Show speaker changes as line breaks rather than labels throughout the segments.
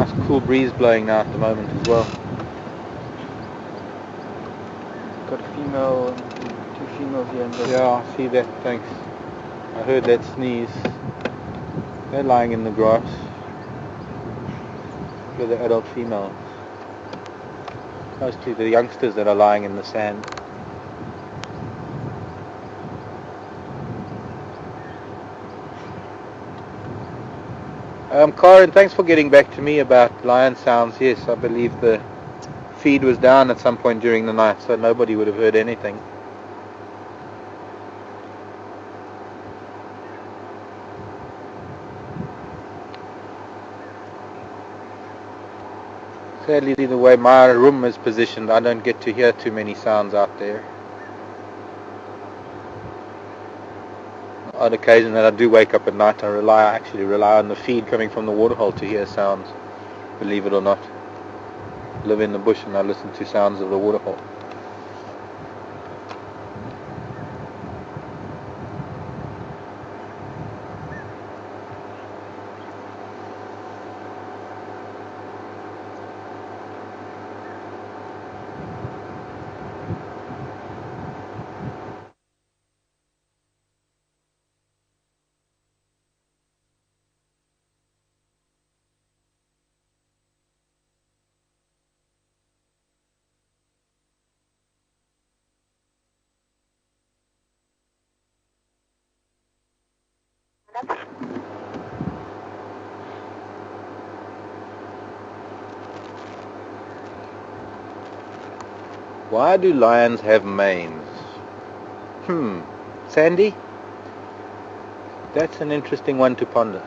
nice cool breeze blowing now at the moment as well.
Got a female and two females here and there.
Yeah, I see that, thanks. I heard that sneeze. They're lying in the grass. They're the adult females. Mostly the youngsters that are lying in the sand. Karen, thanks for getting back to me about lion sounds. Yes, I believe the feed was down at some point during the night, so nobody would have heard anything. Sadly, the way my room is positioned, I don't get to hear too many sounds out there. On occasion that I do wake up at night, I actually rely on the feed coming from the waterhole to hear sounds, believe it or not. I live in the bush and I listen to sounds of the waterhole. Why do lions have manes? Sandy? That's an interesting one to ponder.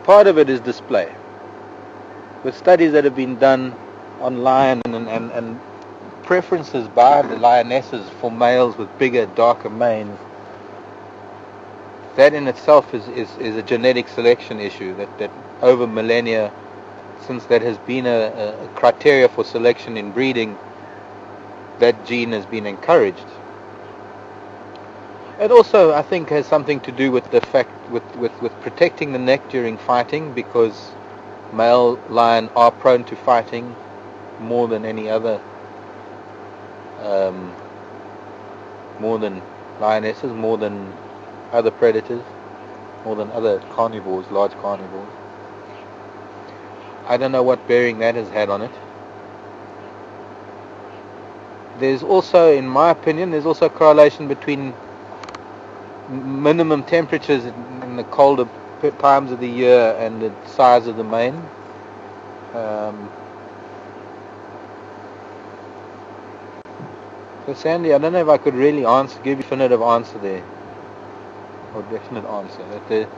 Part of it is display. With studies that have been done on lion and preferences by the lionesses for males with bigger, darker manes, that in itself is a genetic selection issue that over millennia, since that has been a criteria for selection in breeding, that gene has been encouraged. It also, I think, has something to do with the fact with protecting the neck during fighting, because male lion are prone to fighting more than any other, more than lionesses, more than other predators, more than other carnivores, large carnivores. I don't know what bearing that has had on it. There's also, in my opinion, there's also a correlation between minimum temperatures in the colder times of the year and the size of the mane. So Sandy, I don't know if I could really give you a definitive answer there, or definite answer. That the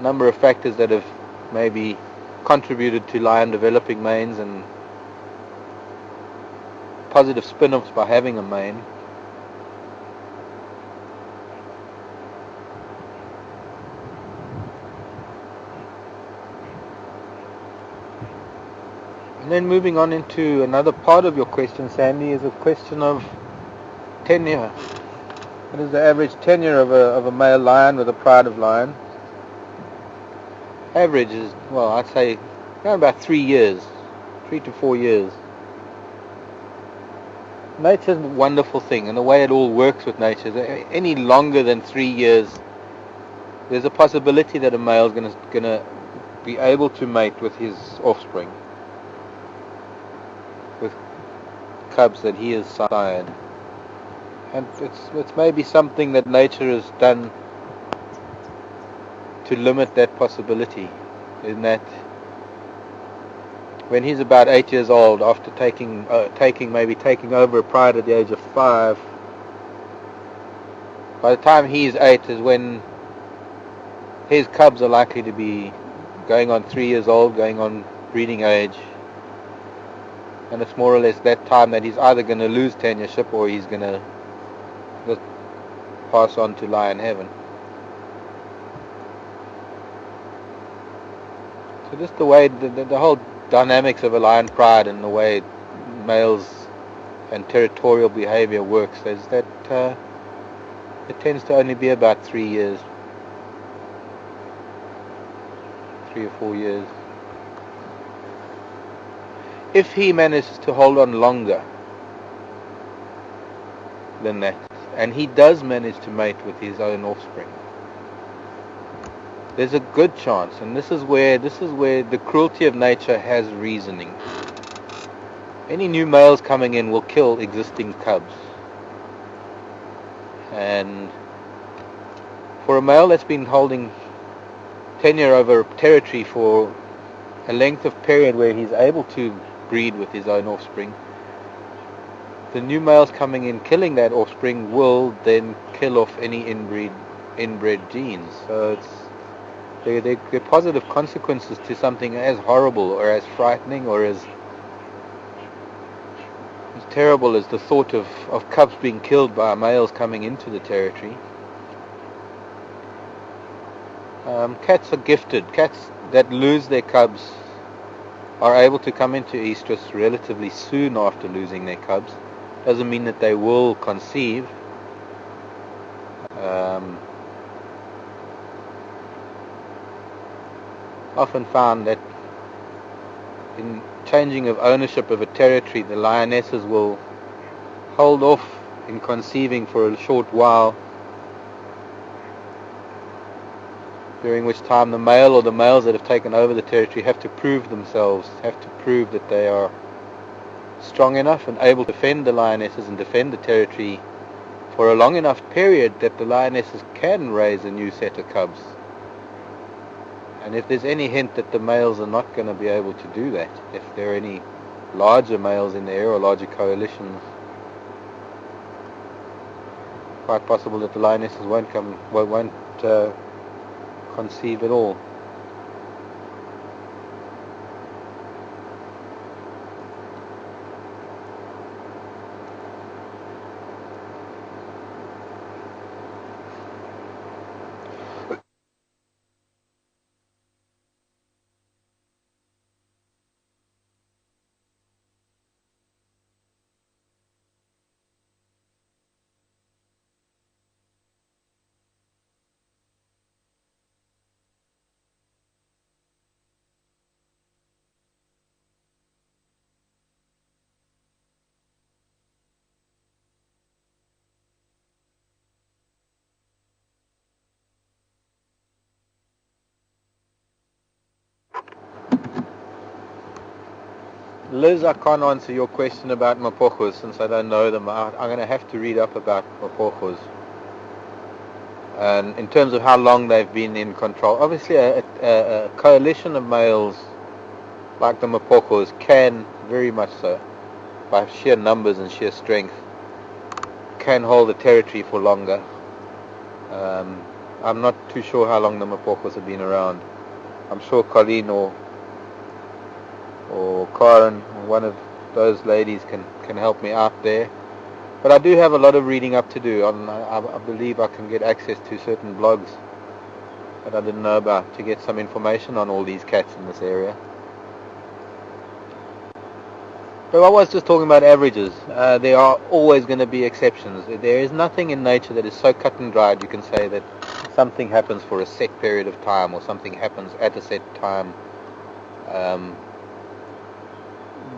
number of factors that have maybe contributed to lion developing manes and positive spin-offs by having a mane. And then moving on into another part of your question, Sandy, is a question of tenure. What is the average tenure of a male lion with a pride of lion? Average is, well, I'd say around about 3 years, 3 to 4 years. Nature's a wonderful thing, and the way it all works with nature, any longer than 3 years, there's a possibility that a male is going to be able to mate with his offspring, with cubs that he has sired. And it's maybe something that nature has done to limit that possibility, in that when he's about 8 years old, after taking over a pride at the age of 5, by the time he's 8 is when his cubs are likely to be going on 3 years old, going on breeding age, and it's more or less that time that he's either going to lose tenureship or he's going to just pass on to lion heaven. So just the way the whole dynamics of a lion pride and the way males and territorial behavior works, is that It tends to only be about 3 years. 3 or 4 years. If he manages to hold on longer than that, and he does manage to mate with his own offspring, there's a good chance, and this is where the cruelty of nature has reasoning. Any new males coming in will kill existing cubs. And for a male that's been holding tenure over territory for a length of period where he's able to breed with his own offspring, the new males coming in killing that offspring will then kill off any inbred genes. So they're positive consequences to something as horrible or as frightening or as terrible as the thought of cubs being killed by males coming into the territory. Cats are gifted. Cats that lose their cubs are able to come into estrus relatively soon after losing their cubs. Doesn't mean that they will conceive. Often found that in changing of ownership of a territory, the lionesses will hold off in conceiving for a short while, during which time the male or the males that have taken over the territory have to prove themselves, have to prove that they are strong enough and able to defend the lionesses and defend the territory for a long enough period that the lionesses can raise a new set of cubs. And if there's any hint that the males are not going to be able to do that, if there are any larger males in there or larger coalitions, quite possible that the lionesses won't conceive at all. Liz, I can't answer your question about mapojos since I don't know them. I'm going to have to read up about mapojos. And in terms of how long they've been in control, obviously a coalition of males like the mapojos can, very much so, by sheer numbers and sheer strength, can hold a territory for longer. I'm not too sure how long the mapojos have been around. I'm sure Colleen or Karen, one of those ladies, can help me out there. But I do have a lot of reading up to do. I believe I can get access to certain blogs that I didn't know about to get some information on all these cats in this area. But I was just talking about averages. There are always going to be exceptions. There is nothing in nature that is so cut and dried you can say that something happens for a set period of time or something happens at a set time.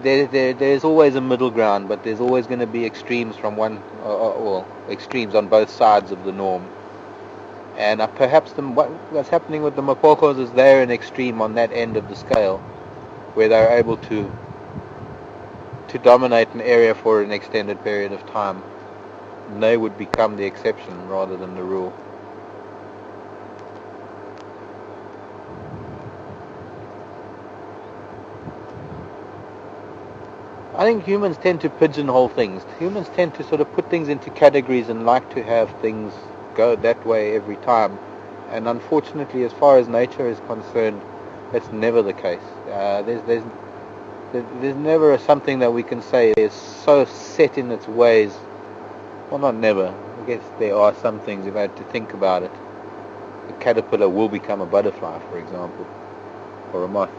There's always a middle ground, but there's always going to be extremes from extremes on both sides of the norm. And perhaps what's happening with the mapojos is they're an extreme on that end of the scale, where they're able to dominate an area for an extended period of time. And they would become the exception rather than the rule. I think humans tend to pigeonhole things. Humans tend to sort of put things into categories and like to have things go that way every time. And unfortunately, as far as nature is concerned, that's never the case. There's never something that we can say is so set in its ways. Well, not never. I guess there are some things if I had to think about it. A caterpillar will become a butterfly, for example, or a moth.